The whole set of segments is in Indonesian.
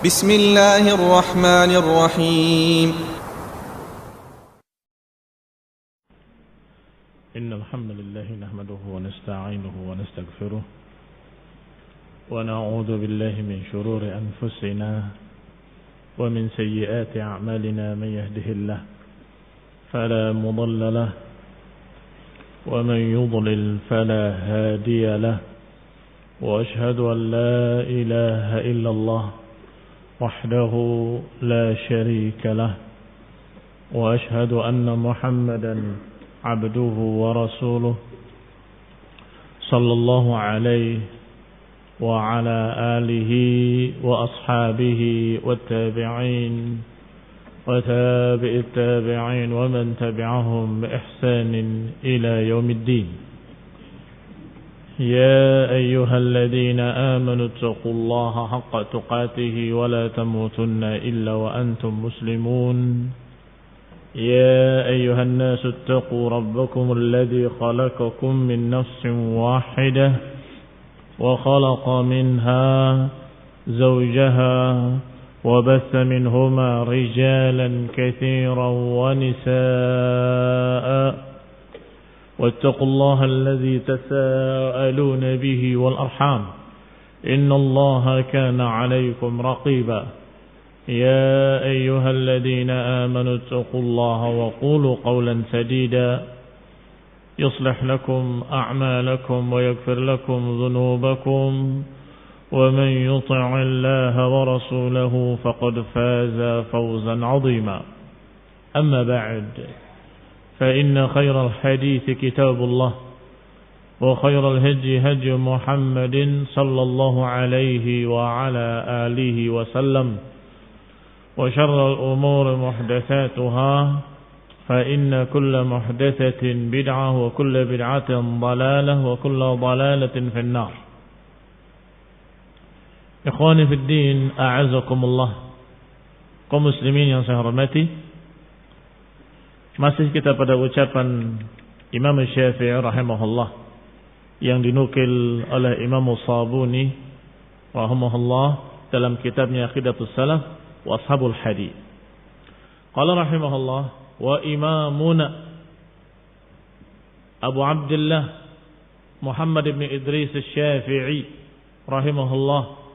بسم الله الرحمن الرحيم إن الحمد لله نحمده ونستعينه ونستغفره ونعوذ بالله من شرور أنفسنا ومن سيئات أعمالنا. من يهده الله فلا مضل له ومن يضلل فلا هادي له وأشهد أن لا إله إلا الله وحده لا شريك له وأشهد أن محمدا عبده ورسوله صلى الله عليه وعلى آله وأصحابه والتابعين وتابع التابعين ومن تبعهم بإحسان إلى يوم الدين. يا أيها الذين آمنوا اتقوا الله حق تقاته ولا تموتن إلا وأنتم مسلمون. يا أيها الناس اتقوا ربكم الذي خلقكم من نفس واحدة وخلق منها زوجها وبث منهما رجالا كثيرا ونساء واتقوا الله الذي تساءلون به والأرحام إن الله كان عليكم رقيبا. يا أيها الذين آمنوا اتقوا الله وقولوا قولا سديدا يصلح لكم أعمالكم ويغفر لكم ذنوبكم ومن يطع الله ورسوله فقد فاز فوزا عظيما. أما بعد فإن خير الحديث كتاب الله وخير الهدي هدي محمد صلى الله عليه وعلى آله وسلم وشر الأمور محدثاتها فإن كل محدثة بدعة وكل بدعة ضلالة وكل ضلالة في النار. Ikhwani fi din, a'azakumullah. Kaum muslimin yang saya hormati, masih kita pada ucapan Imam Syafi'i rahimahullah yang dinukil oleh Imam Sabuni rahimahullah dalam kitabnya Aqidatus Salaf wa Ashabul Hadits. Qala rahimahullah wa imamuna Abu Abdullah Muhammad ibn Idris Asy-Syafi'i rahimahullah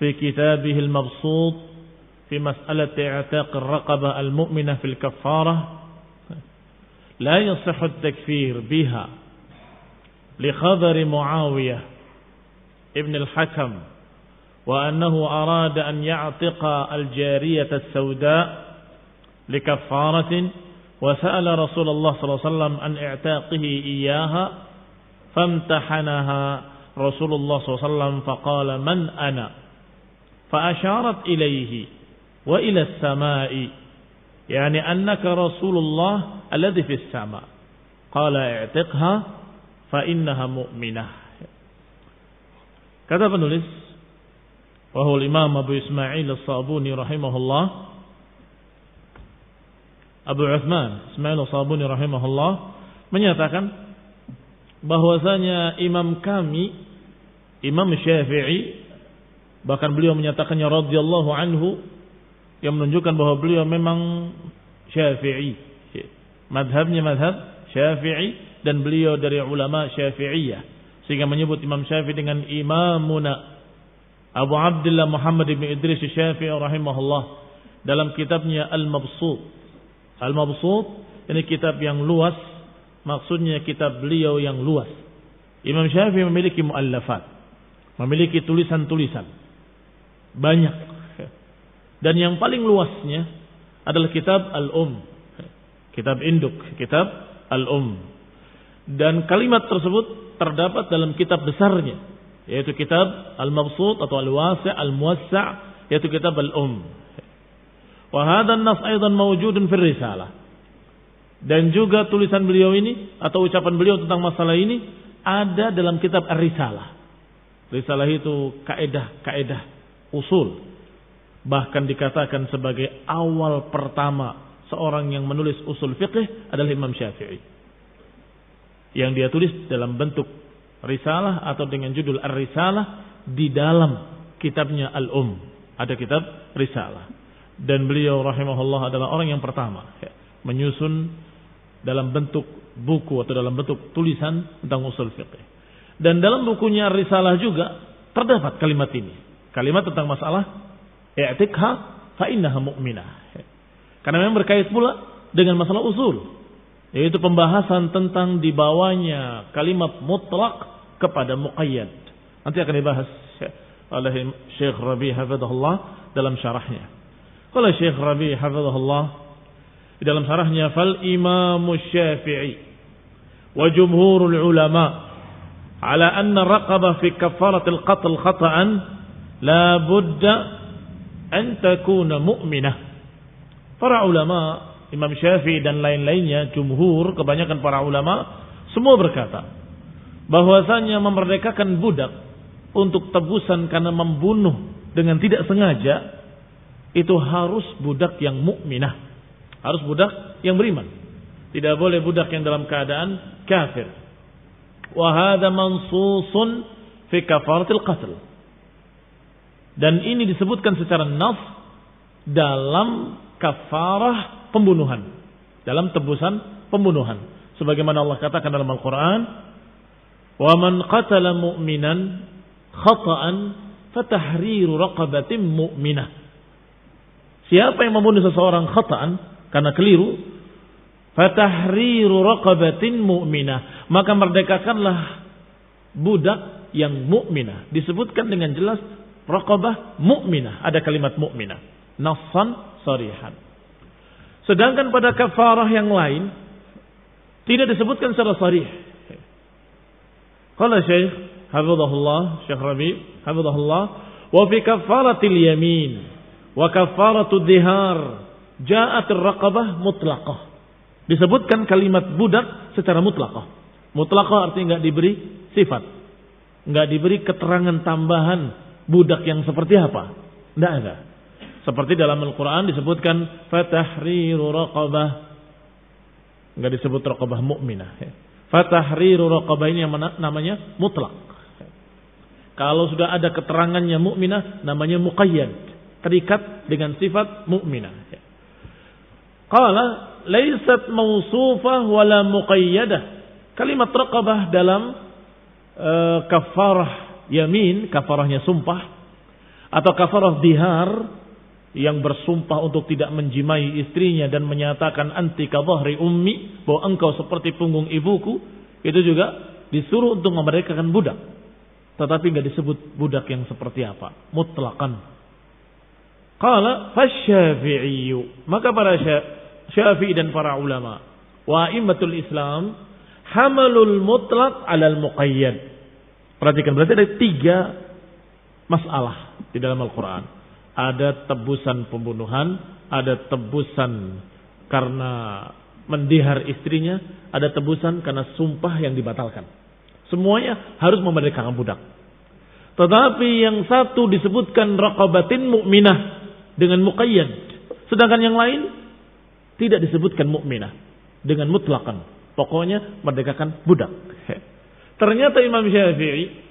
في كتابه المبسوط في مسألة اعتاق الرقبة المؤمنة في الكفارة لا يصح التكفير بها لخبر معاوية ابن الحكم وأنه أراد أن يعتق الجارية السوداء لكفارة وسأل رسول الله صلى الله عليه وسلم عن اعتاقه إياها فامتحنها رسول الله صلى الله عليه وسلم فقال من أنا فأشارت إليه وإلى السماء يعني أنك رسول الله الذي في السماء قال اعتقها فإنها مؤمنة. Kata penulis wahul Imam Abu Ismail As-Sabuni rahimahullah, Abu Uthman Ismail As-Sabuni rahimahullah menyatakan bahwasanya imam kami Imam Syafi'i, bahkan beliau menyatakannya radhiyallahu anhu, yang menunjukkan bahwa beliau memang Syafi'i, madhabnya madhab Syafi'i, dan beliau dari ulama Syafi'iyah, sehingga menyebut Imam Syafi'i dengan imamuna Abu Abdullah Muhammad ibn Idris Syafi'i rahimahullah dalam kitabnya Al-Mabsut. Al-Mabsut ini kitab yang luas, maksudnya kitab beliau yang luas. Imam Syafi'i memiliki muallafat, memiliki tulisan-tulisan banyak, dan yang paling luasnya adalah kitab kitab induk, kitab Al-Um, dan kalimat tersebut terdapat dalam kitab besarnya, yaitu kitab Al-Mabsut atau Al-Wasi' Al-Muwassa', yaitu kitab Al-Um. Wa hadha an-nas aidan mawjudun fi risalah, dan juga tulisan beliau ini atau ucapan beliau tentang masalah ini ada dalam kitab Ar-Risalah. Risalah itu kaidah-kaidah usul, bahkan dikatakan sebagai awal pertama seorang yang menulis usul fiqh adalah Imam Syafi'i, yang dia tulis dalam bentuk risalah atau dengan judul Ar-Risalah di dalam kitabnya Al-Um. ada kitab risalah. Dan beliau rahimahullah adalah orang yang pertama menyusun dalam bentuk buku atau dalam bentuk tulisan tentang usul fiqh. Dan dalam bukunya risalah juga terdapat kalimat ini. Kalimat tentang masalah i'tikha fa innaha mu'minah. Karena memang berkait pula dengan masalah usul, yaitu pembahasan tentang dibawanya kalimat mutlak kepada muqayyad. Nanti akan dibahas oleh Syekh Rabi' hafizahullah dalam syarahnya. Kalau Syekh Rabi' hafizahullah di dalam syarahnya, fal Imam Syafi'i wa jumhurul ulama ala anna raqabah fi kafaratil qatl khata'an la budda an takuna mu'minah. Para ulama, Imam Syafi'i dan lain-lainnya, jumhur, kebanyakan para ulama, semua berkata bahwasanya memerdekakan budak untuk tebusan karena membunuh dengan tidak sengaja itu harus budak yang mukminah, harus budak yang beriman. Tidak boleh budak yang dalam keadaan kafir. Wa hadza mansusun fi kafaratil qatl. Dan ini disebutkan secara nas dalam kafarah pembunuhan, dalam tebusan pembunuhan. Sebagaimana Allah katakan dalam Al-Quran, wa man qatala mu'minan khata'an fatahriru raqabatin mu'minah. Siapa yang membunuh seseorang khata'an karena keliru, fatahriru raqabatin mu'minah, maka merdekakanlah budak yang mukminah. Disebutkan dengan jelas raqabah mu'minah, ada kalimat mu'minah, nassan sarihan. Sedangkan pada kafarah yang lain tidak disebutkan secara sarih. Qala Syekh hafizahullah, Syekh Rabi' hafizahullah, wa fi kafaratil yamin wa kafaratud dhihar ja'at ar-raqabah mutlaqah. Disebutkan kalimat budak secara mutlaqah. Mutlaqah artinya enggak diberi sifat, enggak diberi keterangan tambahan budak yang seperti apa. Enggak ada. Seperti dalam Al-Quran disebutkan fatahriru raqabah, enggak disebut raqabah mukminah. Fatahriru raqabah ini yang namanya mutlak. Kalau sudah ada keterangannya mukminah namanya muqayyad, terikat dengan sifat mukminah. Qala laysat mawsufah wala muqayyadah. Kalimat raqabah dalam kafarah yamin, kafarahnya sumpah, atau kafarah dihar yang bersumpah untuk tidak menjimai istrinya dan menyatakan anti ka dhahri ummi, bahwa engkau seperti punggung ibuku, itu juga disuruh untuk memerdekakan budak. Tetapi enggak disebut budak yang seperti apa, mutlaqan. Qala fasy-Syafi'i, maka para Syafi'i dan para ulama wa a'immatul Islam hamalul mutlaq 'alal muqayyad. Perhatikan, berarti ada 3 masalah di dalam Al-Quran. Ada tebusan pembunuhan, ada tebusan karena mendihar istrinya, ada tebusan karena sumpah yang dibatalkan. Semuanya harus memerdekakan budak. Tetapi yang satu disebutkan raqabatin mu'minah dengan muqayyad, sedangkan yang lain tidak disebutkan mu'minah dengan mutlaqan. Pokoknya merdekakan budak. Ternyata Imam Syafi'i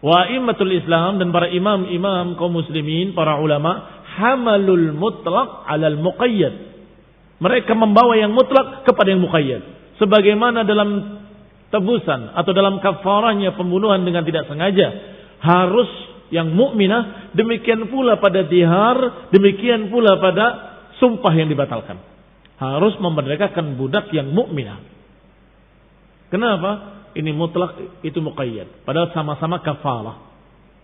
wa a'immatul Islam dan para imam-imam kaum muslimin, para ulama, hamalul mutlaq 'alal muqayyad. Mereka membawa yang mutlak kepada yang muqayyad. Sebagaimana dalam tebusan atau dalam kafarahnya pembunuhan dengan tidak sengaja harus yang mukminah, demikian pula pada dihar, demikian pula pada sumpah yang dibatalkan. Harus memerdekakan budak yang mukminah. Kenapa? Ini mutlak, itu muqayyad. Padahal sama-sama kafalah.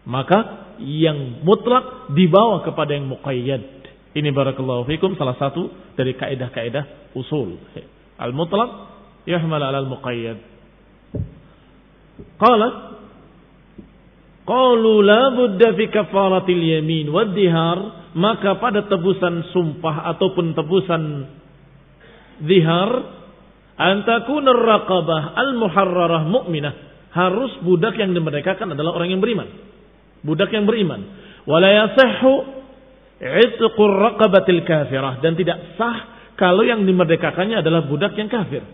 Maka yang mutlak dibawa kepada yang muqayyad. Ini barakallahu fikum salah satu dari kaidah-kaidah usul. Al-mutlak yahmal 'ala al-muqayyad. Qalu la budda fi kafaratil yamin wad dihar, maka pada tebusan sumpah ataupun tebusan dihar, antakuna raqabah al-muharrarah mu'minah, harus budak yang dimerdekakan adalah orang yang beriman, budak yang beriman. Wala yasihhu itqur raqabatil kafirah, dan tidak sah kalau yang dimerdekakannya adalah budak yang kafir.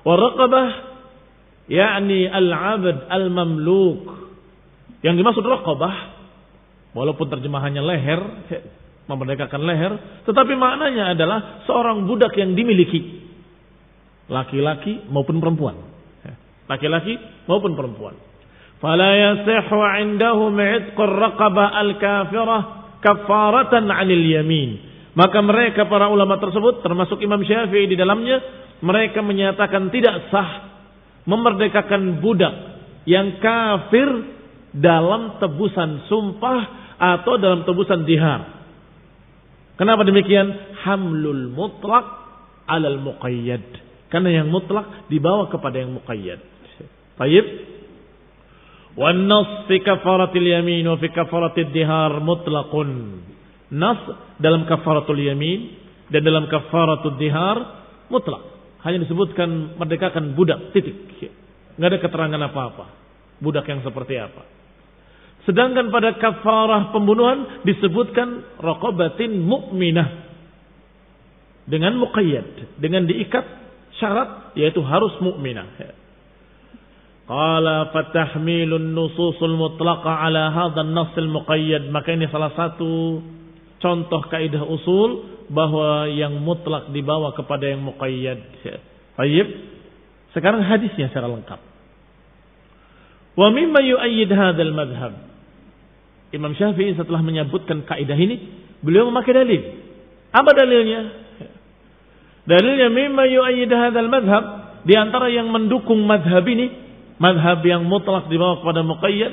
Wa raqabah yakni al-'abd al-mamluk, yang dimaksud raqabah Walaupun terjemahannya leher, memerdekakan leher, tetapi maknanya adalah seorang budak yang dimiliki, laki-laki maupun perempuan. Laki-laki maupun perempuan. Fala yasihhu 'indahum 'itqur raqabah al-kafirah kafaratan 'anil yamin. Maka mereka para ulama tersebut termasuk Imam Syafi'i di dalamnya, mereka menyatakan tidak sah memerdekakan budak yang kafir dalam tebusan sumpah atau dalam tebusan dihar. Kenapa demikian? Hamlul mutlaq 'alal muqayyad. Karena yang mutlak dibawa kepada yang muqayyad. Baik. Wan nas fi kafaratil yamin wa fi kafaratid dihar mutlaqun. Nas dalam kafaratul yamin dan dalam kafaratul dihar mutlak. Hanya disebutkan merdekakan budak, titik. Enggak ada keterangan apa-apa. Budak yang seperti apa. Sedangkan pada kafarah pembunuhan disebutkan raqabatin mu'minah. Dengan muqayyad, dengan diikat syarat yaitu harus mukminah. Qala fatahmilun nususul mutlaqa ala hadzal nass al muqayyad. Maka ini salah satu contoh kaidah usul bahwa yang mutlak dibawa kepada yang muqayyad. Baik. Sekarang hadisnya secara lengkap. Wa mimma yu'ayyid hadzal madhhab. Imam Syafi'i setelah menyebutkan kaidah ini, beliau memakai dalil. Apa dalilnya? Dalilnya mimma yu'ayyid hadzal madhhab, di antara yang mendukung madhab ini, madhab yang mutlak dibawa kepada muqayyad,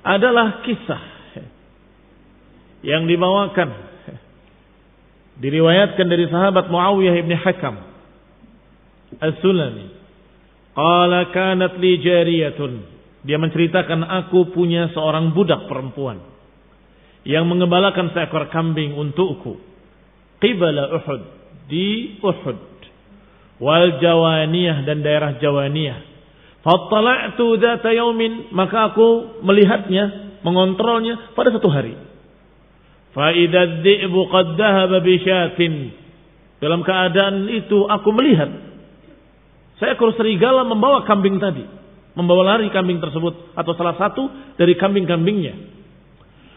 adalah kisah yang dibawakan, diriwayatkan dari sahabat Muawiyah ibn Hakam As-Sulami. Qala kanat li jariyatun. Dia menceritakan, aku punya seorang budak perempuan yang mengembalakan seekor kambing untukku. Qibala Uhud, di Uhud, wal Jawaniyah, dan daerah Jawaniyah. Fattala'tu dzata yaumin, maka aku melihatnya, mengontrolnya pada satu hari. Fa idza dzi'bu qad dhahaba bi syatin. Dalam keadaan itu aku melihat seekor serigala membawa kambing tadi, membawa lari kambing tersebut atau salah satu dari kambing-kambingnya.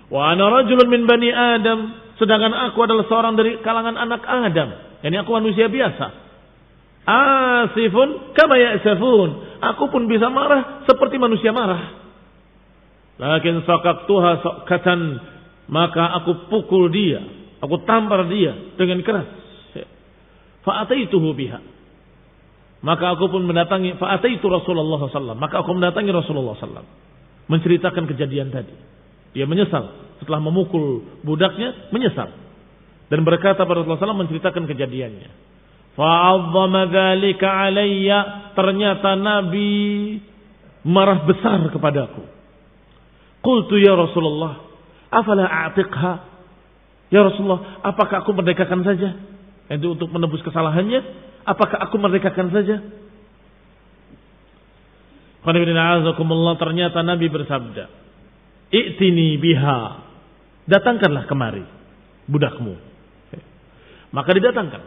Wa ana rajulun min bani Adam, sedangkan aku adalah seorang dari kalangan anak Adam. Yani aku manusia biasa. Asifun kama ya'safun. Aku pun bisa marah seperti manusia marah. Lakin saqaqtuha saqatan, maka aku pukul dia, aku tampar dia dengan keras. Fa ataituhu biha. Maka aku pun mendatangi, fa ataitu Rasulullah sallallahu alaihi wasallam. Maka aku mendatangi Rasulullah sallallahu alaihi wasallam, menceritakan kejadian tadi. Dia menyesal setelah memukul budaknya, menyesal dan berkata pada Rasulullah SAW menceritakan kejadiannya. Fa'azzama dzalika alayya, ternyata Nabi marah besar kepadaku. Qultu ya Rasulullah, afala a'tiqha? Ya Rasulullah, apakah aku merdekakan saja? Itu untuk menebus kesalahannya. Apakah aku merdekakan saja? Ternyata Nabi bersabda, "I'tini biha." Datangkanlah kemari budakmu. Maka didatangkan.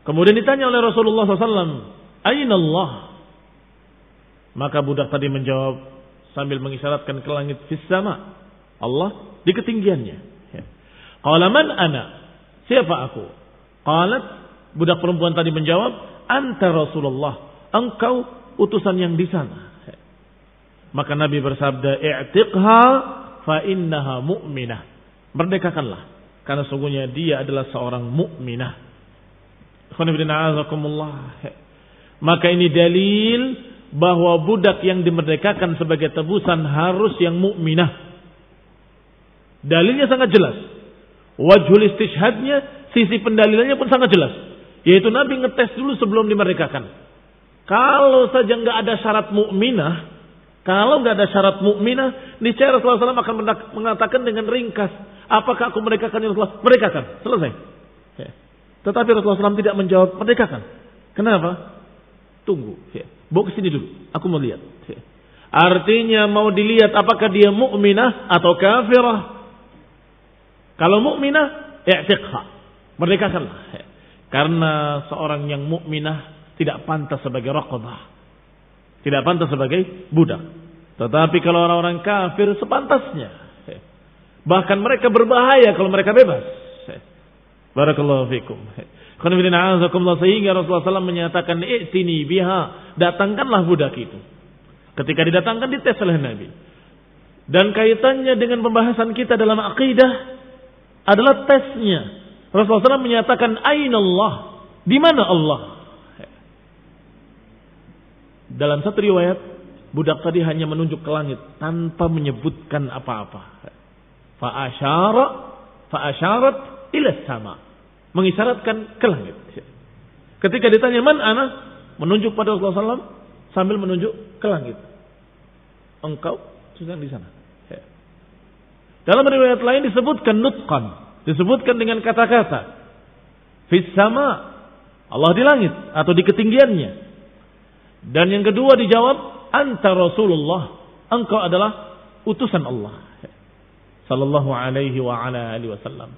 Kemudian ditanya oleh Rasulullah SAW, "Aina Allah?" Maka budak tadi menjawab sambil mengisyaratkan ke langit, "Fis sama." Allah di ketinggiannya. Qala man ana? Siapa aku? Qalat, budak perempuan tadi menjawab, "Anta Rasulullah." Engkau utusan yang di sana. Maka Nabi bersabda, "I'tiqha fa innaha mu'minah." Merdekakanlah, karena sungguhnya dia adalah seorang mukminah. Maka ini dalil bahwa budak yang dimerdekakan sebagai tebusan harus yang mukminah. Dalilnya sangat jelas. Wajhul istishhadnya, sisi pendalilannya pun sangat jelas. Yaitu Nabi ngetes dulu sebelum dimerdekakan. Kalau saja nggak ada syarat mukminah, kalau nggak ada syarat mukminah, niscaya Rasulullah SAW akan mengatakan dengan ringkas, apakah aku merdekakan ya Rasulullah? Merdekakan, selesai. Tetapi Rasulullah SAW tidak menjawab merdekakan. Kenapa? Tunggu, bawa ke sini dulu, aku mau lihat. Artinya mau dilihat apakah dia mukminah atau kafirah. Kalau mukminah, i'tiqha, merdekakanlah. Karena seorang yang mukminah tidak pantas sebagai raqabah, tidak pantas sebagai budak. Tetapi kalau orang-orang kafir sepantasnya. Bahkan mereka berbahaya kalau mereka bebas. Barakallahu fikum. Sehingga Rasulullah SAW menyatakan, "I'tini biha," datangkanlah budak itu. Ketika didatangkan dites oleh Nabi. Dan kaitannya dengan pembahasan kita dalam akidah adalah tesnya. Rasulullah SAW menyatakan, "Aina Allah?" Di mana Allah? Dalam satu riwayat, budak tadi hanya menunjuk ke langit tanpa menyebutkan apa-apa. Fa'asyarat ila sama. Mengisyaratkan ke langit. Ketika ditanya man ana, menunjuk pada Rasulullah SAW sambil menunjuk ke langit. Engkau sedang di sana. Dalam riwayat lain disebutkan nutqan, disebutkan dengan kata-kata fis sama, Allah di langit atau di ketinggiannya. Dan yang kedua dijawab anta Rasulullah, engkau adalah utusan Allah sallallahu alaihi wa ala alihi wasallam.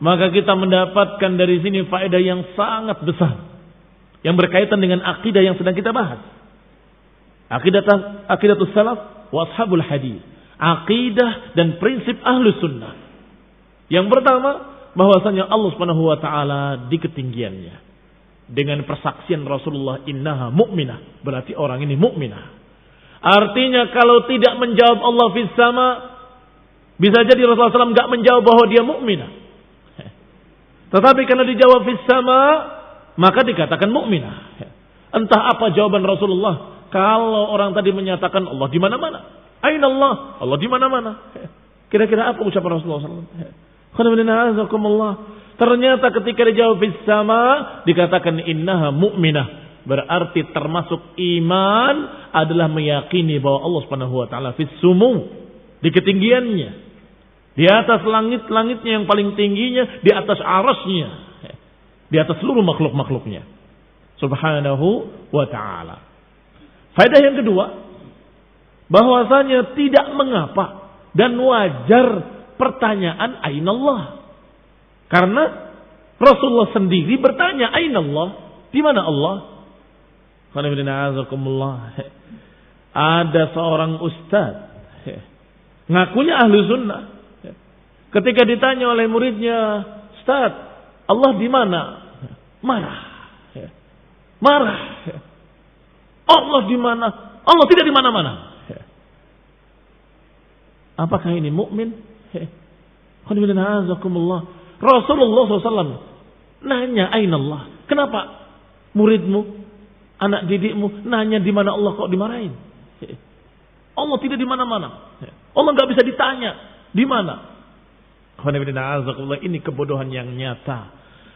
Maka kita mendapatkan dari sini faedah yang sangat besar yang berkaitan dengan akidah yang sedang kita bahas. Aqidatus salaf wa ashabul hadis. Akidah dan prinsip ahlus sunnah. Yang pertama, bahwasanya Allah Subhanahu wa taala di ketinggiannya. Dengan persaksian Rasulullah, innaha mu'minah, berarti orang ini mukminah. Artinya kalau tidak menjawab Allah fis sama, bisa jadi Rasulullah SAW enggak menjawab bahwa dia mukminah. Tetapi karena dijawab fis sama, maka dikatakan mukminah. Entah apa jawaban Rasulullah. Kalau orang tadi menyatakan Allah di mana-mana, aina Allah? Allah di mana-mana. Kira-kira apa ucapan Rasulullah SAW? Ternyata ketika dijawab fis sama, dikatakan innaha mu'minah. Berarti termasuk iman adalah meyakini bahwa Allah Subhanahu wa taala fis sumu, di ketinggiannya. Di atas langit-langitnya yang paling tingginya, di atas arasnya, di atas seluruh makhluk-makhluknya. Subhanahu wa ta'ala. Faedah yang kedua, bahwasanya tidak mengapa dan wajar pertanyaan ainallah. Karena Rasulullah sendiri bertanya ainallah, di mana Allah? Ada seorang ustaz ngakunya ahli sunnah. Ketika ditanya oleh muridnya, "Ustaz, Allah di mana?" Marah. Allah di mana? Allah tidak di mana-mana. Apakah ini mukmin? Rasulullah SAW nanya aina Allah. Kenapa muridmu, anak didikmu nanya di mana Allah kok dimarahin? Allah tidak di mana-mana. Allah nggak bisa ditanya di mana. Ini kebodohan yang nyata.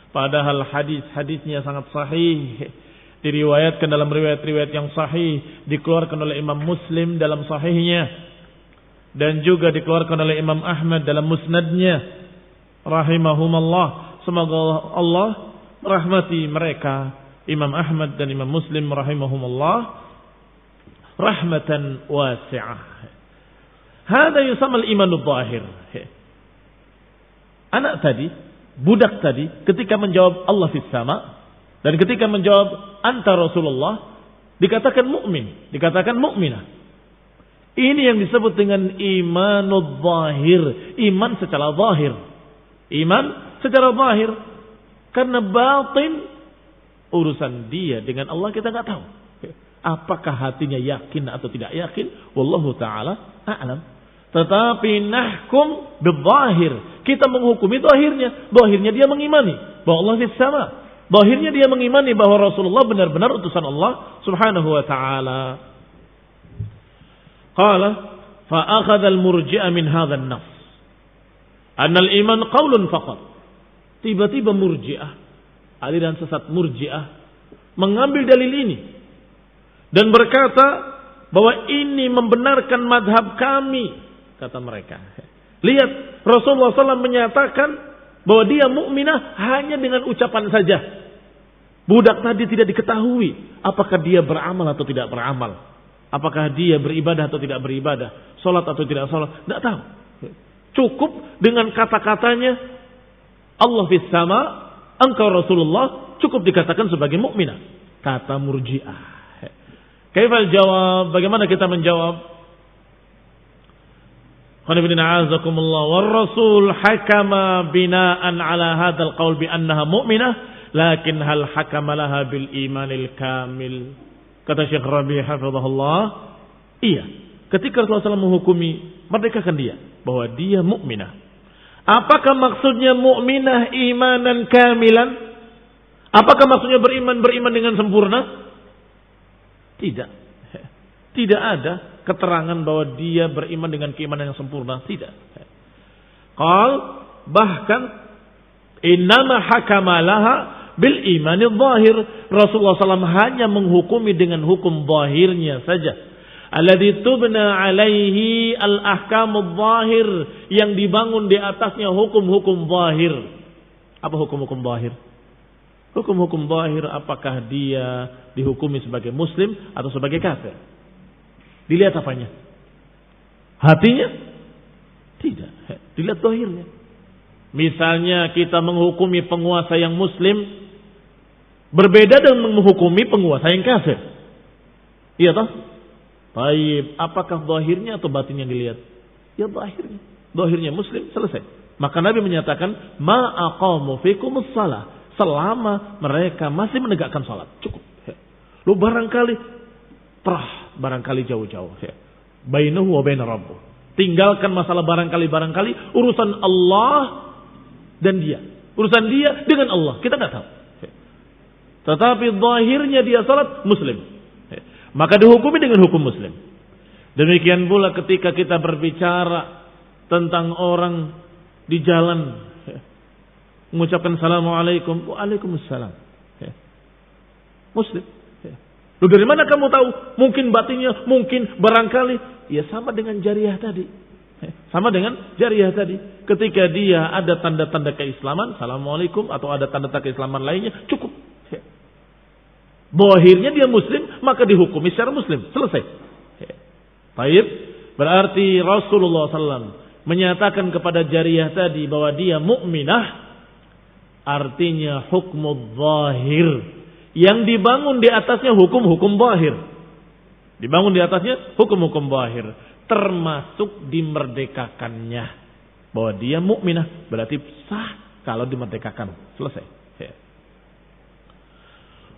Padahal hadis-hadisnya sangat sahih. Diriwayatkan dalam riwayat-riwayat yang sahih. Dikeluarkan oleh Imam Muslim dalam sahihnya. Dan juga dikeluarkan oleh Imam Ahmad dalam musnadnya. Rahimahumallah. Semoga Allah merahmati mereka. Imam Ahmad dan Imam Muslim rahimahumallah. Rahmatan wasi'ah. Hada yusamma al-imanu dhahir. Anak tadi, budak tadi, ketika menjawab Allah fis sama, dan ketika menjawab anta Rasulullah, dikatakan mukmin, dikatakan mukminah. Ini yang disebut dengan imanud zahir, iman secara zahir. Iman secara zahir. Karena batin, urusan dia dengan Allah kita nggak tahu. Apakah hatinya yakin atau tidak yakin? Wallahu ta'ala a'lam. Tetapi nahkum bidzahir. Kita menghukumi zahirnya. Zahirnya dia mengimani bahwa Allah fis sama. Zahirnya dia mengimani bahwa Rasulullah benar-benar utusan Allah Subhanahu wa taala. Qala fa akhadha al-murji'a min hadha an-nass. Anna al-iman qaulun faqat. Tiba-tiba murji'ah, aliran sesat murji'ah mengambil dalil ini dan berkata bahwa ini membenarkan madhab kami. Kata mereka. Lihat, Rasulullah SAW menyatakan bahwa dia mukminah hanya dengan ucapan saja. Budak tadi tidak diketahui apakah dia beramal atau tidak beramal. Apakah dia beribadah atau tidak beribadah. Salat atau tidak salat. Tidak tahu. Cukup dengan kata-katanya Allah fis sama, engkau Rasulullah, cukup dikatakan sebagai mukminah. Kata murji'ah. Kaifal jawab? Bagaimana kita menjawab? War Rasul hakama binaan ala hadzal qaul bi annaha mu'minah lakin hal hakama laha bil imanil kamil. Kata Syekh Rabi' hafizahullah, iya, ketika Rasulullah SAW menghukumi, merdekakan dia bahwa dia mukminah. Apakah maksudnya mukminah imanan kamilan? Apakah maksudnya beriman dengan sempurna? Tidak. Tidak ada keterangan bahwa dia beriman dengan keimanan yang sempurna. Tidak. Qal bahkan innama hakama laha bil imanil zahir. Rasulullah SAW hanya menghukumi dengan hukum zahirnya saja. Alladzi tubna alaihi al-ahkamul zahir, yang dibangun di atasnya hukum-hukum zahir. Apa hukum-hukum zahir? Hukum-hukum zahir, apakah dia dihukumi sebagai muslim atau sebagai kafir? Dilihat apanya? Hatinya? Tidak. Dilihat zahirnya. Misalnya kita menghukumi penguasa yang muslim berbeda dengan menghukumi penguasa yang kafir. Iya toh? Baik, apakah zahirnya atau batinnya yang dilihat? Ya zahirnya. Zahirnya muslim, selesai. Maka Nabi menyatakan, ma aqamu fikumus shalah, selama mereka masih menegakkan salat, cukup. Lu barangkali jauh-jauh. Bainahu wa bain rabbuh. Tinggalkan masalah barangkali urusan Allah dan dia. Urusan dia dengan Allah, kita enggak tahu. Tetapi zahirnya dia salat, muslim. Maka dihukumi dengan hukum muslim. Demikian pula ketika kita berbicara tentang orang di jalan mengucapkan assalamualaikum, waalaikumsalam, muslim. Lu dari mana kamu tahu? Mungkin batinnya, mungkin barangkali. Ya sama dengan jariyah tadi. Sama dengan jariyah tadi. Ketika dia ada tanda-tanda keislaman, assalamualaikum, atau ada tanda-tanda keislaman lainnya, cukup. Zahirnya dia muslim, maka dihukumi secara muslim. Selesai. Baik, berarti Rasulullah SAW menyatakan kepada jariyah tadi bahwa dia mukminah, artinya hukmu zahir, yang dibangun di atasnya hukum-hukum zahir. Dibangun di atasnya hukum-hukum zahir, termasuk dimerdekakannya. Bahwa dia mukminah, berarti sah kalau dimerdekakan. Selesai.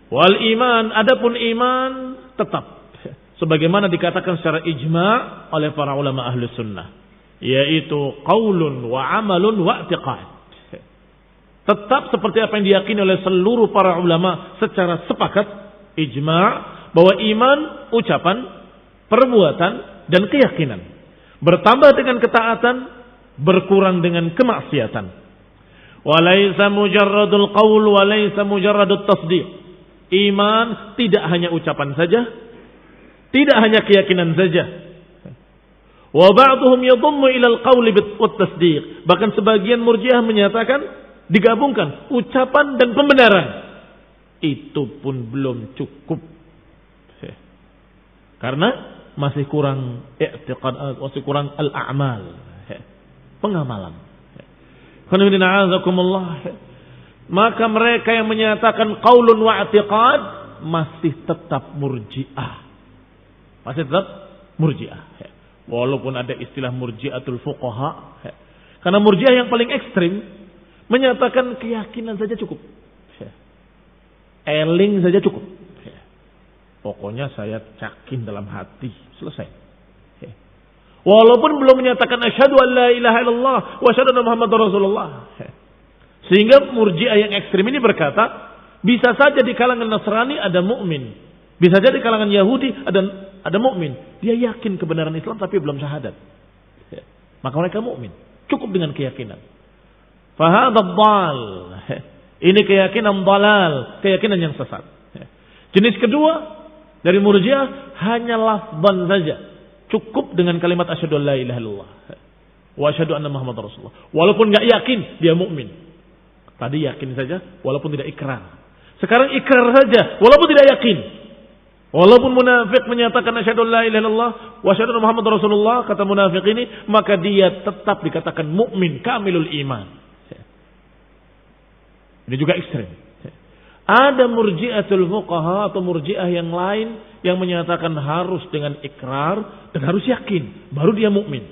Wal iman, adapun iman tetap sebagaimana dikatakan secara ijma' oleh para ulama ahli sunnah, yaitu qaulun wa amalun wa i'tiqad. Tetap seperti apa yang diyakini oleh seluruh para ulama secara sepakat, ijma', bahwa iman ucapan, perbuatan dan keyakinan, bertambah dengan ketaatan, berkurang dengan kemaksiatan. Walaysa mujarradul qaul walaysa mujarradut tasdiq. Iman tidak hanya ucapan saja, tidak hanya keyakinan saja. Wa ba'dhum yadhummu ila al-qauli wat tasdiq. Bahkan sebagian Murji'ah menyatakan digabungkan ucapan dan pembenaran. Itu pun belum cukup. Karena masih kurang i'tiqad, masih kurang al-a'mal, pengamalan. Qanina a'azakumullah. Maka mereka yang menyatakan qaulun wa i'tiqad masih tetap Murji'ah. Masih tetap Murji'ah. Walaupun ada istilah Murji'atul fuqaha. Karena Murji'ah yang paling ekstrim menyatakan keyakinan saja cukup. Eling saja cukup. Pokoknya saya yakin dalam hati, selesai. Walaupun belum menyatakan asyhadu an la ilaha illallah wa asyhadu anna Muhammadar Rasulullah. Sehingga Murji'ah yang ekstrim ini berkata, bisa saja di kalangan Nasrani ada mukmin, bisa saja di kalangan Yahudi ada mukmin. Dia yakin kebenaran Islam tapi belum syahadat. Maka mereka mukmin, cukup dengan keyakinan. Fahadha dhal. Ini keyakinan dalal, keyakinan yang sesat. Jenis kedua dari Murji'ah hanya lafzan saja, cukup dengan kalimat asyhadu an la ilaha illallah wa asyhadu anna Muhammadar Rasulullah. Walaupun enggak yakin dia mukmin. Tadi yakin saja walaupun tidak ikrar. Sekarang ikrar saja walaupun tidak yakin. Walaupun munafik menyatakan asyhadu an la ilaha illallah wa asyhadu anna Muhammadar Rasulullah, kata munafik ini, maka dia tetap dikatakan mukmin kamilul iman. Ini juga ekstrem. Ada Murji'atul fuqaha atau Murji'ah yang lain yang menyatakan harus dengan ikrar dan harus yakin baru dia mukmin.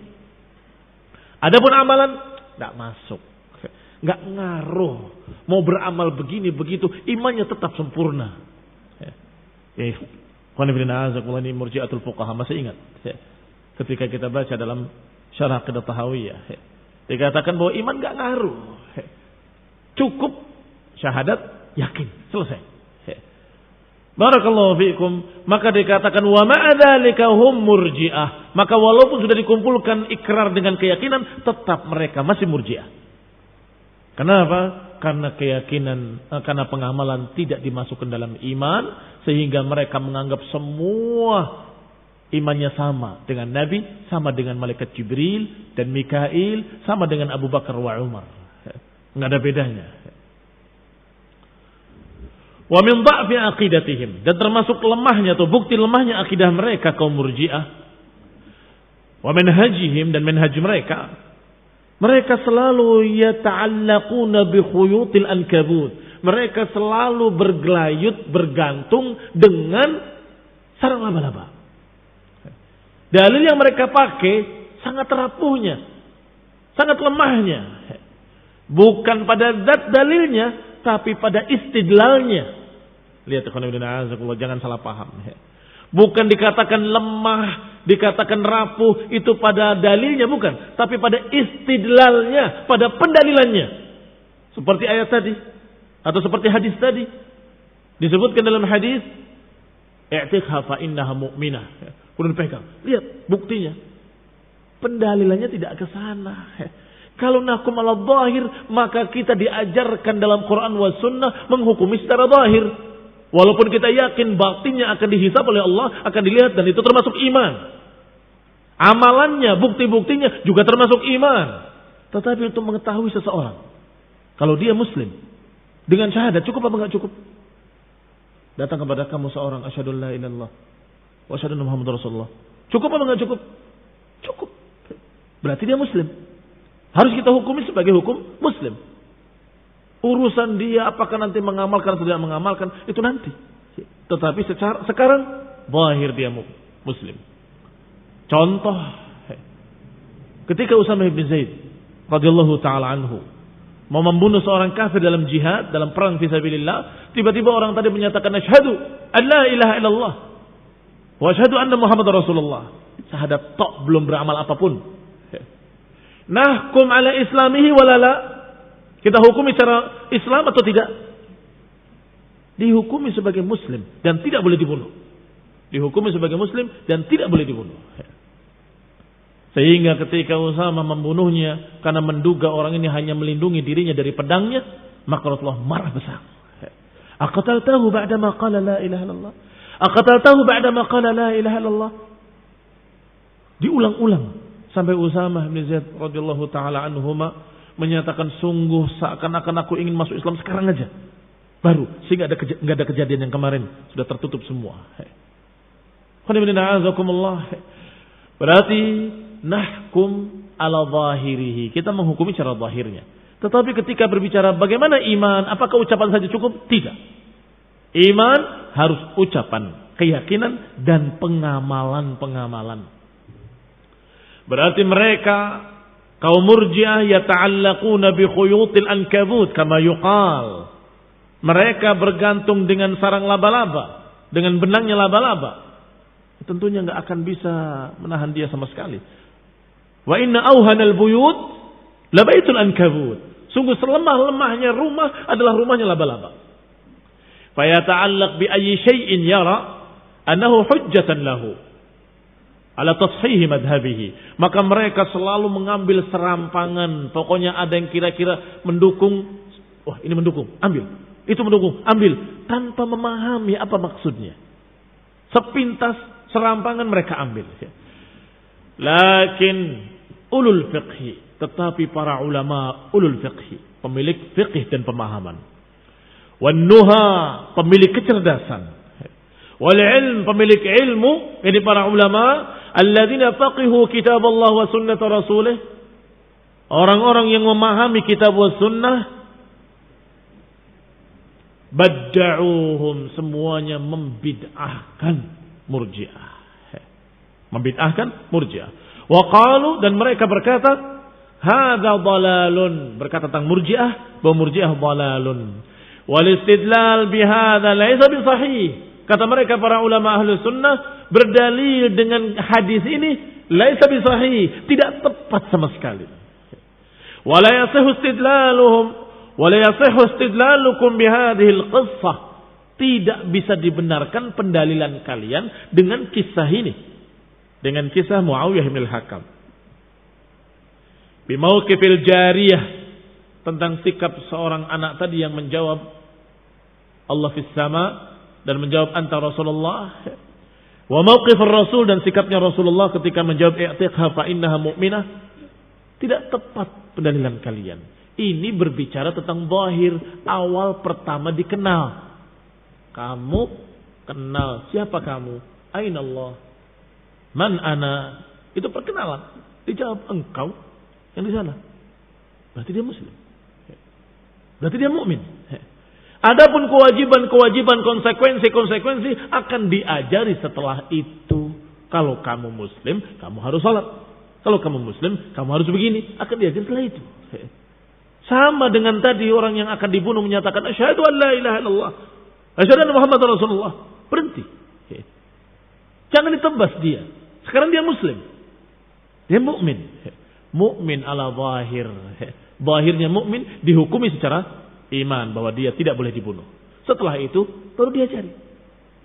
Adapun amalan tidak masuk. Nggak ngaruh. Mau beramal begini begitu, imannya tetap sempurna. Ini Murji'atul Fuqaha, masih ingat? Ketika kita baca dalam Syarah Aqidah Tahawiyah, dikatakan bahwa iman nggak ngaruh. Cukup syahadat, yakin, selesai. Barakallahu fiikum. Maka dikatakan wa ma'adzalika hum murji'ah. Maka walaupun sudah dikumpulkan ikrar dengan keyakinan, tetap mereka masih murji'ah. Kenapa? Karena keyakinan, karena pengamalan tidak dimasukkan dalam iman, sehingga mereka menganggap semua imannya sama dengan Nabi, sama dengan malaikat Jibril dan Mikail, sama dengan Abu Bakar wa Umar. Enggak ada bedanya. Wa min dha'fi aqidatihim, dan termasuk lemahnya atau bukti lemahnya akidah mereka kaum Murji'ah. Wa manhajihim, dan manhaj mereka selalu yata'allaquna bi khuyutil ankabut. Mereka selalu bergelayut, bergantung dengan sarang laba-laba. Dalil yang mereka pakai sangat rapuhnya, sangat lemahnya. Bukan pada zat dalilnya, tapi pada istidlalnya. Lihat jangan salah paham. Bukan dikatakan lemah, dikatakan rapuh itu pada dalilnya, bukan, tapi pada istidlalnya, pada pendalilannya. Seperti ayat tadi atau seperti hadis tadi. Disebutkan dalam hadis, "I'tiqha fa innaha mu'minah." Kemudian pegang. Lihat buktinya. Pendalilannya tidak ke sana. Kalau nakum ala zahir, maka kita diajarkan dalam Quran wa sunnah menghukumi secara zahir. Walaupun kita yakin batinnya akan dihisab oleh Allah, akan dilihat, dan itu termasuk iman. Amalannya, bukti-buktinya juga termasuk iman. Tetapi untuk mengetahui seseorang, kalau dia muslim, dengan syahadat cukup apa enggak cukup? Datang kepada kamu seorang, asyhadu an la ilaha illallah wa asyhadu anna Muhammadar Rasulullah. Cukup apa enggak cukup? Cukup. Berarti dia muslim. Harus kita hukumi sebagai hukum muslim. Urusan dia apakah nanti mengamalkan atau tidak mengamalkan, itu nanti. Tetapi sekarang zahir dia muslim. Contoh, ketika Usamah bin Zaid radhiyallahu taala anhu mau membunuh seorang kafir dalam jihad, dalam perang fisabilillah, tiba-tiba orang tadi menyatakan asyhadu an la ilaha illallah wa asyhadu anna Muhammadar Rasulullah. Syahadat tok, belum beramal apapun. Nahkum ala islamihi walala. Kita hukumi secara Islam atau tidak? Dihukumi sebagai muslim dan tidak boleh dibunuh. Dihukumi sebagai muslim dan tidak boleh dibunuh. Sehingga ketika Usamah membunuhnya karena menduga orang ini hanya melindungi dirinya dari pedangnya, maka Rasulullah marah besar. Aqataltahu ba'da ma qala la ilaha illallah? Aqataltahu ba'da ma qala la ilaha illallah? Diulang-ulang sampai Usamah bin Zaid radhiyallahu taala anhuma menyatakan, sungguh seakan-akan aku ingin masuk Islam sekarang aja. Baru, sehingga enggak ada kejadian yang kemarin, sudah tertutup semua. Berarti nahkum ala zahirihi, kita menghukumi cara zahirnya. Tetapi ketika berbicara bagaimana iman, apakah ucapan saja cukup? Tidak. Iman harus ucapan, keyakinan, dan pengamalan-pengamalan. Berarti mereka kaum Murji'ah yata'allaquna bi khuyutil ankabut kama yuqal. Mereka bergantung dengan sarang laba-laba, dengan benangnya laba-laba. Tentunya enggak akan bisa menahan dia sama sekali. Wa inna awhanal buyut la baitul ankabut. Sungguh selemah-lemahnya rumah adalah rumahnya laba-laba. Fa yata'allaq bi ayyi syai'in yara annahu hujjatan lahu ala tashihi madhabihi. Maka mereka selalu mengambil serampangan. Pokoknya ada yang kira-kira mendukung. Wah, ini mendukung, ambil. Itu mendukung, ambil. Tanpa memahami apa maksudnya. Sepintas serampangan mereka ambil. Lakin ulul fiqhi, tetapi para ulama ulul fiqhi, pemilik fiqh dan pemahaman. Wan nuha, pemilik kecerdasan. Wal ilm, pemilik ilmu, ini para ulama alladzina faqihu kitab Allah wa sunnah rasulih. Orang-orang yang memahami kitab wa sunnah, badda'uhum, semuanya membid'ahkan Murji'ah. Membid'ahkan Murji'ah. Wa qalu, dan mereka berkata, hadza dhalalun, berkata tentang Murji'ah bahwa Murji'ah dhalalun. Wal istidlal bihadza laisa bisahih. Kata mereka para ulama ahli sunnah, berdalil dengan hadis ini laisa bisahih, tidak tepat sama sekali. Wala yasihhu istidlaluhum wala yasihhu istidlalukum bihadhihi alqissah. Tidak bisa dibenarkan pendalilan kalian dengan kisah ini, dengan kisah Muawiyah bin al-Hakam. Bimauqifil jariyah, tentang sikap seorang anak tadi yang menjawab Allah fis sama dan menjawab anta Rasulullah. Wa mauqifur Rasul, dan sikapnya Rasulullah ketika menjawab i'tiqha fa innaha mu'minah. Tidak tepat pendalilan kalian. Ini berbicara tentang zahir, awal pertama dikenal. Kamu kenal siapa kamu? Aina Allah? Man ana? Itu perkenalan. Dijawab engkau yang di sana. Berarti dia muslim. Berarti dia mukmin. Adapun kewajiban-kewajiban, konsekuensi-konsekuensi akan diajari setelah itu. Kalau kamu muslim, kamu harus salat. Kalau kamu muslim, kamu harus begini. Akan diajari setelah itu. Sama dengan tadi orang yang akan dibunuh menyatakan asyhadu an la ilaha illallah, asyhadu anna Muhammadar Rasulullah. Berhenti. Jangan ditebas dia. Sekarang dia muslim. Dia mukmin. Mukmin ala zahir. Zahirnya mukmin dihukumi secara iman bahwa dia tidak boleh dibunuh. Setelah itu baru diajari.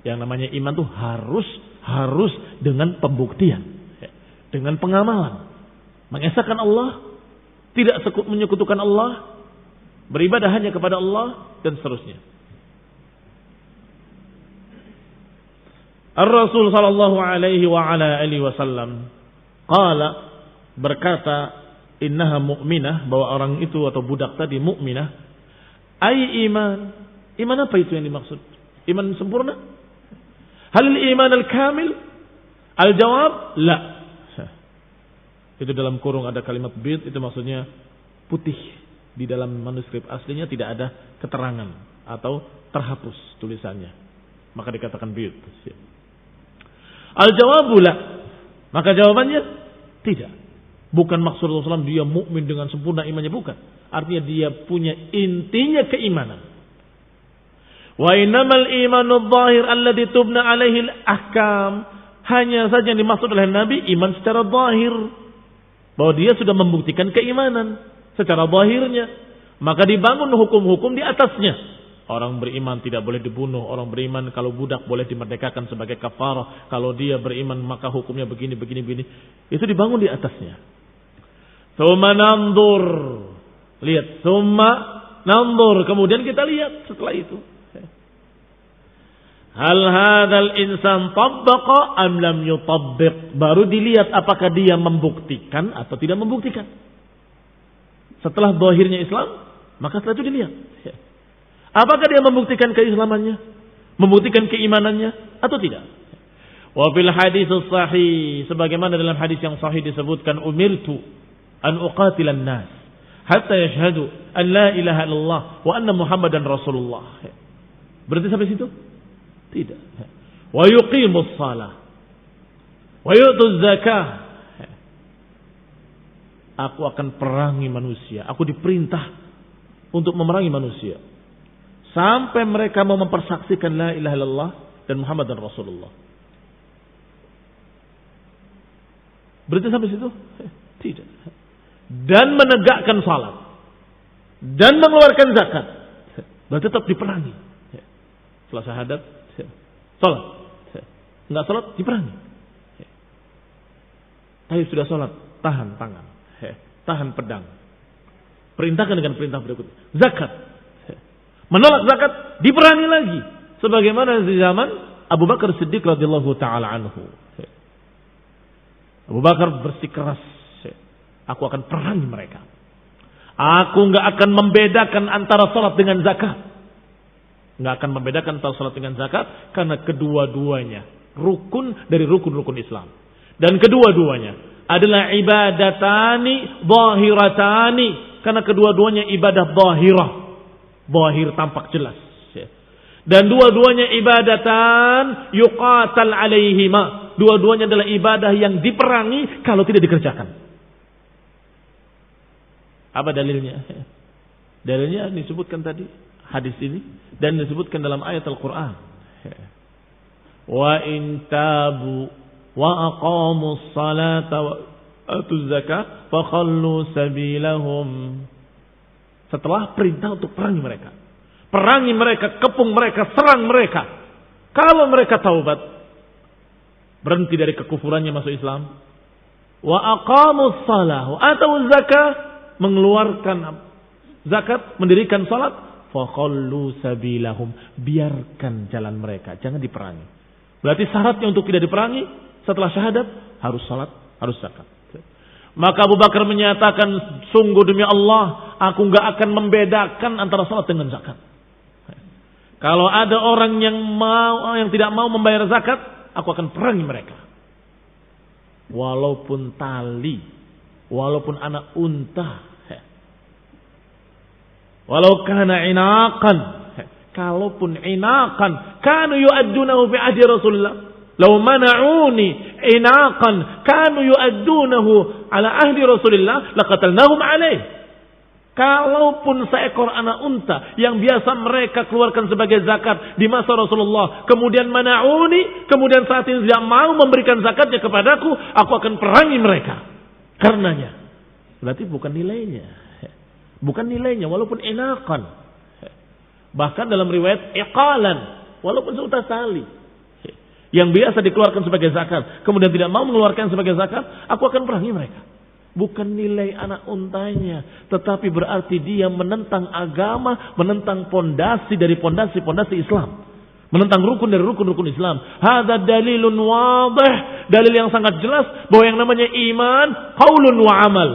Yang namanya iman itu harus dengan pembuktian, dengan pengamalan, mengesahkan Allah, tidak menyekutukan Allah, beribadah hanya kepada Allah, dan seterusnya. Ar-Rasul sallallahu alaihi wa ala alihi wasallam qala, berkata, innaha mu'minah, bahwa orang itu atau budak tadi mukminah. Ai iman. Iman apa itu yang dimaksud? Iman sempurna? Halil iman al-kamil? Al-jawab la. Itu dalam kurung ada kalimat bid, itu maksudnya putih. Di dalam manuskrip aslinya tidak ada keterangan atau terhapus tulisannya, maka dikatakan bid. Al-jawabu la. Maka jawabannya tidak. Bukan maksud Rasulullah dia mukmin dengan sempurna imannya, bukan. Artinya dia punya intinya keimanan. Wa innamal imanu adh-dhahir alladhi tubna alaihi al-ahkam. Hanya saja yang dimaksud oleh Nabi iman secara zahir, bahwa dia sudah membuktikan keimanan secara zahirnya, maka dibangun hukum-hukum di atasnya. Orang beriman tidak boleh dibunuh. Orang beriman kalau budak boleh dimerdekakan sebagai kafarah. Kalau dia beriman maka hukumnya begini. Itu dibangun di atasnya. Summa nandur. Lihat. Summa nandur. Kemudian kita lihat setelah itu. Hal hadal insan tabbaqa am lam yutabbiq. Baru dilihat apakah dia membuktikan atau tidak membuktikan. Setelah zahirnya Islam, maka setelah itu dilihat. Apakah dia membuktikan keislamannya, membuktikan keimanannya atau tidak? Wa fil hadis sahih, sebagaimana dalam hadis yang sahih disebutkan, umirtu an uqatilan nas hatta yashhadu an la ilaha illallah wa anna Muhammadan Rasulullah. Berarti sampai situ? Tidak. Wa yuqimus shalah wa yu'tuz zakah. Aku akan perangi manusia. Aku diperintah untuk memerangi manusia sampai mereka mau mempersaksikan la ilaha illallah dan Muhammadan Rasulullah. Berarti sampai situ? Tidak. Dan menegakkan salat dan mengeluarkan zakat, berarti tetap diperangi. Setelah syahadat, salat. Enggak salat, diperangi. Tapi sudah salat, tahan tangan, tahan pedang. Perintahkan dengan perintah berikutnya. Zakat. Menolak zakat, diperangi lagi. Sebagaimana di zaman Abu Bakar Siddiq radhiyallahu taala anhu. Abu Bakar bersikeras, aku akan perangi mereka. Aku enggak akan membedakan antara salat dengan zakat. Enggak akan membedakan antara salat dengan zakat, karena kedua-duanya rukun dari rukun-rukun Islam. Dan kedua-duanya adalah ibadatani zahiratani, karena kedua-duanya ibadah zahirah. Zahir tampak jelas. Dan dua-duanya ibadatan yuqatal alaihima. Dua-duanya adalah ibadah yang diperangi kalau tidak dikerjakan. Apa dalilnya? Dalilnya disebutkan tadi hadis ini dan disebutkan dalam ayat Al-Qur'an. Wa in tabu wa aqamus salata wa atuz zakata fakhallu sabilahum. Setelah perintah untuk perangi mereka, kepung mereka, serang mereka. Kalau mereka taubat, berhenti dari kekufurannya masuk Islam, wa aqamus salah atau zakat, mengeluarkan zakat, mendirikan salat, fakhallu sabilahum, biarkan jalan mereka, jangan diperangi. Berarti syaratnya untuk tidak diperangi setelah syahadat harus salat, harus zakat. Maka Abu Bakar menyatakan, sungguh demi Allah, aku enggak akan membedakan antara salat dengan zakat. Kalau ada orang yang tidak mau membayar zakat, aku akan perangi mereka. Walaupun tali, walaupun anak unta, walau kana inaqan, kalaupun inaqan, kanu yu'addunahu bi ahdi Rasulullah. Law mana'uni inaqan, kanu yu'addunahu ala ahdi Rasulullah, laqatalnahum alaih. Kalaupun seekor anak unta yang biasa mereka keluarkan sebagai zakat di masa Rasulullah, kemudian mana'uni, kemudian saat ini tidak mau memberikan zakatnya kepadaku, aku akan perangi mereka. Karenanya. Berarti bukan nilainya. Bukan nilainya, walaupun inaqan. Bahkan dalam riwayat iqalan, walaupun seutas tali. Yang biasa dikeluarkan sebagai zakat, kemudian tidak mau mengeluarkan sebagai zakat, aku akan perangi mereka. Bukan nilai anak untanya, tetapi berarti dia menentang agama, menentang pondasi dari pondasi-pondasi Islam, menentang rukun dari rukun-rukun Islam. Hadza dalilun wadih, dalil yang sangat jelas bahwa yang namanya iman qaulun wa amal.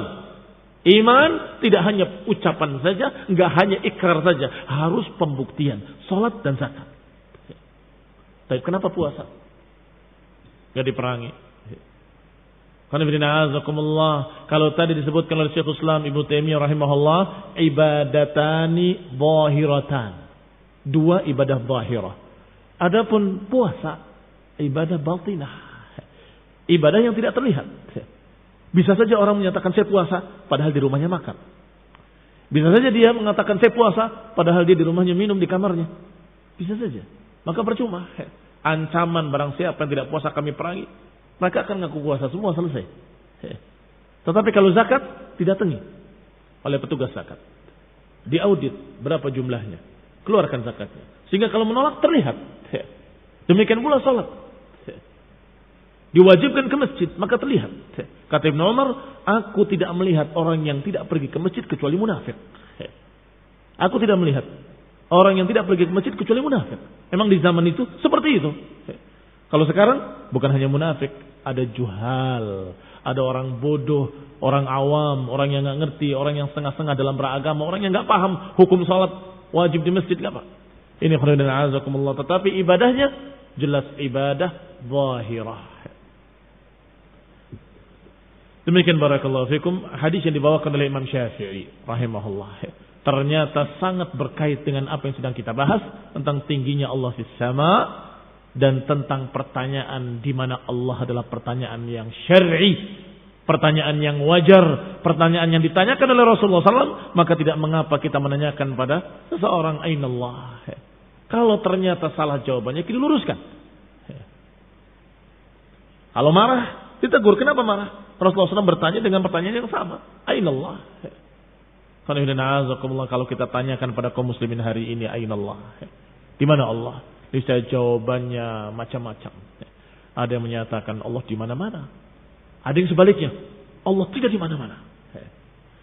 Iman tidak hanya ucapan saja, enggak hanya ikrar saja, harus pembuktian, salat dan zakat. Tapi kenapa puasa? Enggak diperangi. Kalau tadi disebutkan oleh Syekhul Islam Ibnu Taimiyah rahimahullah, ibadatani zahiratan. Dua ibadah zahirah. Adapun puasa, ibadah batinah. Ibadah yang tidak terlihat. Bisa saja orang menyatakan saya puasa, padahal di rumahnya makan. Bisa saja dia mengatakan saya puasa, padahal dia di rumahnya minum di kamarnya. Bisa saja. Maka percuma. Ancaman barang siapa yang tidak puasa kami perangi, maka akan ngaku puasa, semua selesai. Tetapi kalau zakat didatangi oleh petugas zakat, diaudit berapa jumlahnya, keluarkan zakatnya, sehingga kalau menolak terlihat. Demikian pula salat, diwajibkan ke masjid, maka terlihat. Kata Ibnu Umar, aku tidak melihat orang yang tidak pergi ke masjid kecuali munafik. Aku tidak melihat orang yang tidak pergi ke masjid kecuali munafik. Memang di zaman itu seperti itu. Kalau sekarang bukan hanya munafik, ada juhal, ada orang bodoh, orang awam, orang yang nggak ngerti, orang yang setengah-setengah dalam beragama, orang yang nggak paham hukum salat wajib di masjid, nggak apa. Ini khairan azakumullah. Tetapi ibadahnya jelas ibadah zahirah. Demikian barakallahu fikum hadis yang dibawakan oleh Imam Syafi'i rahimahullah. Ternyata sangat berkait dengan apa yang sedang kita bahas tentang tingginya Allah fis sama. Dan tentang pertanyaan di mana Allah adalah pertanyaan yang syar'i, pertanyaan yang wajar, pertanyaan yang ditanyakan oleh Rasulullah SAW, maka tidak mengapa kita menanyakan pada seseorang ainallah. Kalau ternyata salah jawabannya, kita luruskan. Kalau marah, ditegur. Kenapa marah? Rasulullah SAW bertanya dengan pertanyaan yang sama. Ainallah. Kalau kita tanyakan pada kaum muslimin hari ini, ainallah, di mana Allah? Bisa jawabannya macam-macam. Ada yang menyatakan Allah di mana-mana. Ada yang sebaliknya, Allah tidak di mana-mana.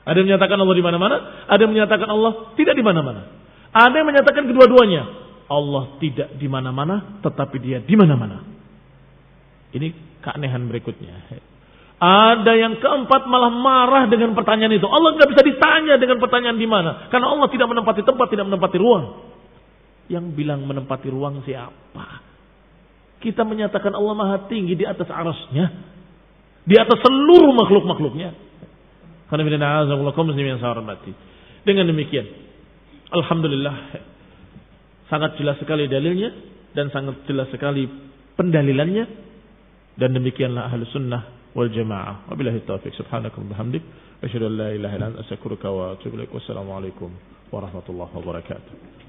Ada yang menyatakan Allah di mana-mana, ada yang menyatakan Allah tidak di mana-mana. Ada yang menyatakan kedua-duanya. Allah tidak di mana-mana, tetapi Dia di mana-mana. Ini keanehan berikutnya. Ada yang keempat malah marah dengan pertanyaan itu. Allah nggak bisa ditanya dengan pertanyaan di mana, karena Allah tidak menempati tempat, tidak menempati ruang. Yang bilang menempati ruang siapa? Kita menyatakan Allah Maha Tinggi di atas arasnya, di atas seluruh makhluk-makhluknya. Dengan demikian, alhamdulillah, sangat jelas sekali dalilnya dan sangat jelas sekali pendalilannya. Dan demikianlah ahlu sunnah wal jamaah. Wabillahi taufiq. Subhanakum bihamdik asyhadu an la ilaha illa anta astaghfiruka wa atubu ilaik. Wassalamualaikum warahmatullahi wabarakatuh.